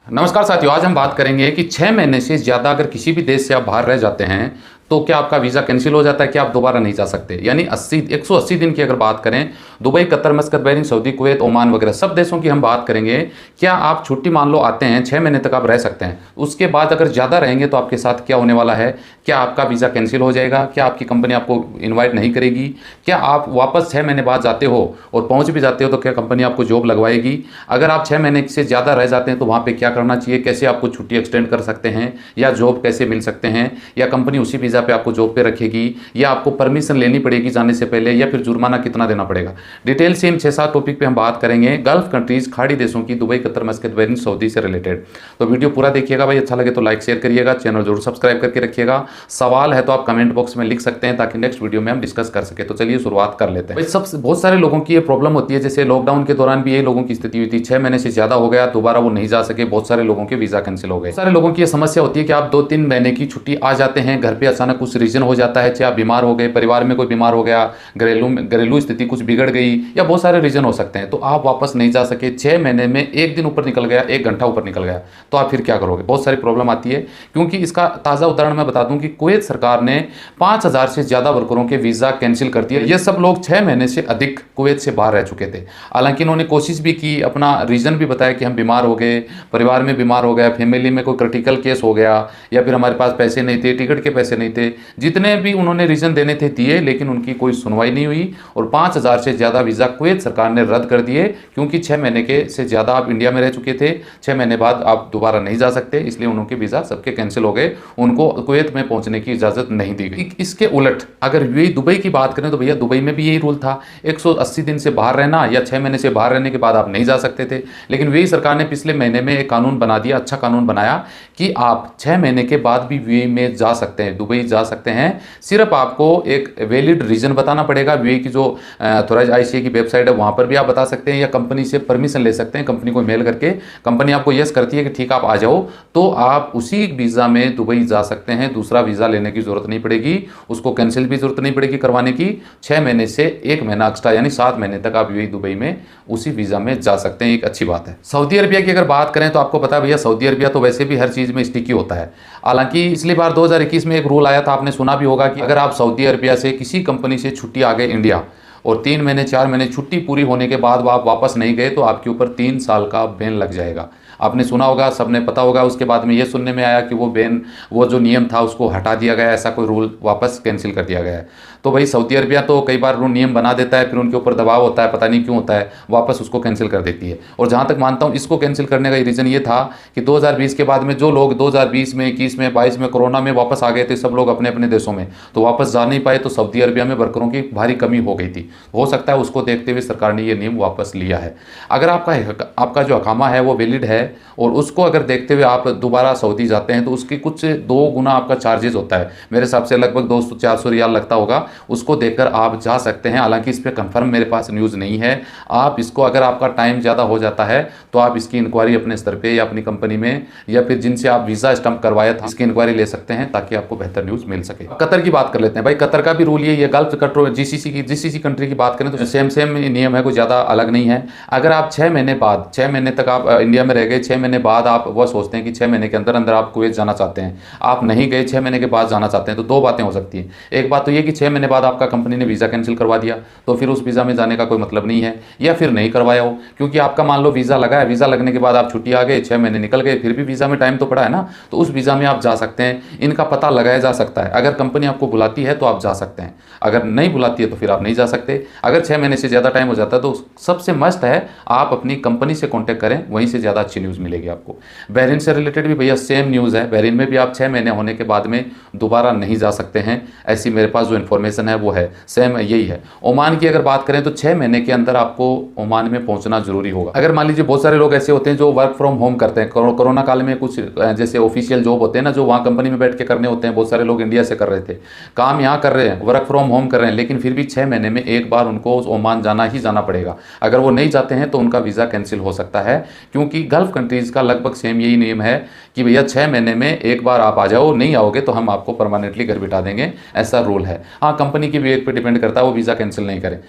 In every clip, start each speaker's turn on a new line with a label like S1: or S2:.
S1: नमस्कार साथियों, आज हम बात करेंगे कि 6 महीने से ज़्यादा अगर किसी भी देश से आप बाहर रह जाते हैं, तो क्या आपका वीज़ा कैंसिल हो जाता है कि आप दोबारा नहीं जा सकते? यानी 180 दिन की अगर बात करें, Dubai, Qatar, मस्कत, Bahrain, Saudi, Kuwait, Oman वगैरह सब देशों की हम बात करेंगे। क्या आप छुट्टी मान लो आते हैं, 6 महीने तक आप रह सकते हैं। उसके बाद अगर ज़्यादा रहेंगे तो आपके साथ क्या होने वाला है? क्या आपका वीज़ा कैंसिल हो जाएगा? क्या आपकी कंपनी आपको इनवाइट नहीं करेगी? क्या आप वापस 6 महीने बाद जाते हो और पहुँच भी जाते हो तो क्या कंपनी आपको जॉब लगवाएगी? अगर आप 6 महीने से ज़्यादा रह जाते हैं तो वहाँ पे क्या करना चाहिए? कैसे आपको छुट्टी एक्सटेंड कर सकते हैं या जॉब कैसे मिल सकते हैं? या कंपनी उसी वीज़ा पे आपको जॉब पे रखेगी या आपको परमिशन लेनी पड़ेगी जाने से पहले या फिर जुर्माना कितना देना पड़ेगा? डिटेल से इन 6-7 टॉपिक पे हम बात करेंगे। गल्फ कंट्रीज, खाड़ी देशों की, दुबई, कतर, मस्कत, बहरीन, सऊदी से रिलेटेड। तो वीडियो पूरा देखिएगा भाई, अच्छा लगे तो लाइक शेयर करिएगा, चैनल जरूर सब्सक्राइब करके रखिएगा। सवाल है तो आप कमेंट बॉक्स में लिख सकते हैं ताकि नेक्स्ट वीडियो में हम डिस्कस कर सके। तो चलिए शुरुआत कर लेते हैं। भाई बहुत सारे लोगों की ये प्रॉब्लम होती है, जैसे लॉकडाउन के दौरान भी ये लोगों की स्थिति हुई थी। 6 महीने से ज्यादा हो गया, दोबारा वो नहीं जा सके, बहुत सारे लोगों के वीजा कैंसिल हो गए। सारे लोगों की ये समस्या होती है कि आप 2-3 महीने की छुट्टी आ जाते हैं, घर पे अचानक कुछ रीजन हो जाता है, चाहे आप बीमार हो गए, परिवार में कोई बीमार हो गया, घरेलू स्थिति कुछ बिगड़ गई या बहुत सारे रीजन हो सकते हैं, तो आप वापस नहीं जा सके। 6 महीने में एक दिन ऊपर निकल गया, 1 घंटा ऊपर निकल गया, तो आप फिर क्या करोगे? बहुत सारी प्रॉब्लम आती है। क्योंकि इसका ताज़ा उदाहरण मैं बता दूं कि कुवैत सरकार ने 5,000 से ज़्यादा वर्करों के वीज़ा कैंसिल कर दिए। ये सब लोग 6 महीने से अधिक कुवैत से बाहर रह चुके थे। हालांकि इन्होंने कोशिश भी की, अपना रीज़न भी बताया कि हम बीमार हो गए, परिवार में बीमार हो गया, फैमिली में कोई क्रिटिकल केस हो गया, या फिर हमारे पास पैसे नहीं थे, टिकट के पैसे नहीं थे, जितने भी उन्होंने रीज़न देने थे दिए, लेकिन उनकी कोई सुनवाई नहीं हुई और 5,000 से ज़्यादा वीज़ा कुवैत सरकार ने रद्द कर दिए। क्योंकि 6 महीने के से ज़्यादा आप इंडिया में रह चुके थे, 6 महीने बाद आप दोबारा नहीं जा सकते, इसलिए उनके वीज़ा सबके कैंसिल हो गए, उनको कुवैत में पहुंचने की इजाज़त नहीं दी गई। इसके उलट अगर यही दुबई की बात करें तो भैया दुबई में भी यही रूल था, 180 दिन से बाहर रहना या 6 महीने से बाहर रहने के बाद आप नहीं जा सकते थे। लेकिन वही सरकार ने पिछले महीने में एक कानून बना दिया, अच्छा कानून बनाया कि आप 6 महीने के बाद भी यूएई में जा सकते हैं, दुबई जा सकते हैं। सिर्फ आपको एक वैलिड रीजन बताना पड़ेगा। यूएई की जो अथॉराइज आईसीए की वेबसाइट है वहां पर भी आप बता सकते हैं या कंपनी से परमिशन ले सकते हैं। कंपनी को मेल करके कंपनी आपको यस करती है कि ठीक आप आ जाओ, तो आप उसी वीज़ा में दुबई जा सकते हैं। दूसरा वीज़ा लेने की जरूरत नहीं पड़ेगी, उसको कैंसिल भी जरूरत नहीं पड़ेगी करवाने की। 6 महीने से 1 महीना एक्स्ट्रा यानी 7 महीने तक आप यूएई दुबई में उसी वीज़ा में जा सकते हैं। एक अच्छी बात है। सऊदी अरबिया की अगर बात करें तो आपको पता है भैया, सऊदी अरबिया तो वैसे भी हर चीज़ में स्टिकी होता है। हालांकि पिछली बार 2021 में एक रूल आया था, आपने सुना भी होगा कि अगर आप सऊदी अरबिया से किसी कंपनी से छुट्टी आ गए इंडिया और 3 महीने 4 महीने छुट्टी पूरी होने के बाद आप वापस नहीं गए तो आपके ऊपर 3 साल का बैन लग जाएगा। आपने सुना होगा, सबने पता होगा। उसके बाद में ये सुनने में आया कि वो बैन, वो जो नियम था उसको हटा दिया गया, ऐसा कोई रूल वापस कैंसिल कर दिया गया है। तो भाई सऊदी अरबिया तो कई बार वो नियम बना देता है, फिर उनके ऊपर दबाव होता है, पता नहीं क्यों होता है, वापस उसको कैंसिल कर देती है। और जहाँ तक मानता हूँ इसको कैंसिल करने का रीज़न ये था कि 2020 के बाद में जो लोग 2020 में, 21 में, 22 में कोरोना में वापस आ गए थे सब लोग अपने अपने देशों में, तो वापस जा नहीं पाए, तो सऊदी अरबिया में वर्करों की भारी कमी हो गई थी। हो सकता है उसको देखते हुए सरकार ने ये नियम वापस लिया है। अगर आपका जो अकामा है वो वैलिड है और उसको अगर देखते हुए आप दोबारा सऊदी जाते हैं तो उसकी कुछ 2 गुना आपका चार्जेस होता है। मेरे हिसाब से लगभग 200-400 रियाल लगता होगा, उसको देखकर आप जा सकते हैं। हालांकि इस पर कंफर्म मेरे पास न्यूज़ नहीं है। आप इसको, अगर आपका टाइम ज़्यादा हो जाता है तो आप इसकी इंक्वायरी अपने स्तर पे या अपनी कंपनी में या फिर जिनसे आप वीज़ा स्टंप करवाया था इसकी इंक्वायरी ले सकते हैं ताकि आपको बेहतर न्यूज़ मिल सके। कतर की बात कर लेते हैं भाई। कतर का भी रूल ये गल्फ कंट्री जीसीसी कंट्री की बात करें तो सेम नियम है, कोई ज़्यादा अलग नहीं है। अगर आप 6 महीने बाद, 6 महीने तक आप इंडिया में रह गए, 6 महीने बाद आप वो सोचते हैं कि 6 महीने के अंदर अंदर आप कुवैत जाना चाहते हैं, आप नहीं गए, 6 महीने के बाद जाना चाहते हैं, तो 2 बातें हो सकती हैं। एक बात तो ये कि 6 महीने बाद आपका कंपनी ने वीज़ा कैंसिल करवा दिया, तो फिर उस वीज़ा में जाने का कोई मतलब नहीं है, या फिर नहीं करवाया हो। क्योंकि आपका मान लो वीज़ा लगा है, वीज़ा लगने के बाद आप छुट्टी आ गए, 6 महीने निकल गए, फिर भी वीज़ा में टाइम तो पड़ा है ना, तो उस वीज़ा में आप जा सकते हैं। इनका पता लगाया जा सकता है। अगर कंपनी आपको बुलाती है तो आप जा सकते हैं, अगर नहीं बुलाती है तो फिर आप नहीं जा सकते। अगर 6 महीने से ज़्यादा टाइम हो जाता है तो सबसे मस्ट है आप अपनी कंपनी से कॉन्टैक्ट करें, वहीं से ज़्यादा अच्छी न्यूज़ मिलेगी आपको। बहरीन से रिलेटेड भी भैया सेम न्यूज़ है। बहरीन में भी आप 6 महीने होने के बाद में दोबारा नहीं जा सकते हैं, ऐसी मेरे पास जो इन्फॉर्मेशन है वो है, सेम यही है। ओमान की अगर बात करें तो 6 महीने के अंदर आपको ओमान में पहुंचना जरूरी होगा। अगर मान लीजिए बहुत सारे लोग ऐसे होते हैं जो वर्क फ्रॉम होम करते हैं, कोरोना काल में कुछ जैसे ऑफिशियल जॉब होते हैं ना, जो वहाँ कंपनी में बैठ के करने होते हैं, बहुत सारे लोग इंडिया से कर रहे थे, काम यहाँ कर रहे हैं, वर्क फ्रॉम होम कर रहे हैं, लेकिन फिर भी 6 महीने में एक बार उनको ओमान जाना ही जाना पड़ेगा। अगर वो नहीं जाते हैं तो उनका वीज़ा कैंसिल हो सकता है। क्योंकि गल्फ कंट्रीज़ का लगभग सेम यही नियम है कि भैया 6 महीने में एक बार आप आ जाओ, नहीं आओगे तो हम आपको परमानेंटली घर बिठा देंगे, ऐसा रूल है। हाँ, कंपनी की विवेक पे डिपेंड करता है, वो वीज़ा कैंसिल नहीं करें।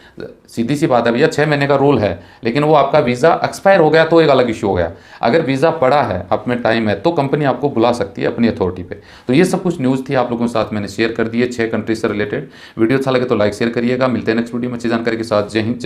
S1: सीधी सी बात है भैया, 6 महीने का रूल है, लेकिन वो आपका वीज़ा एक्सपायर हो गया तो एक अलग इशू हो गया। अगर वीज़ा पड़ा है, आप में टाइम है, तो कंपनी आपको बुला सकती है अपनी अथॉरिटी पे। तो ये सब कुछ न्यूज़ थी, आप लोगों के साथ मैंने शेयर कर दी है 6 कंट्रीज से रिलेटेड। वीडियो अच्छा लगे तो लाइक शेयर करिएगा। मिलते हैं नेक्स्ट वीडियो में अच्छी जानकारी के साथ। जय हिंद।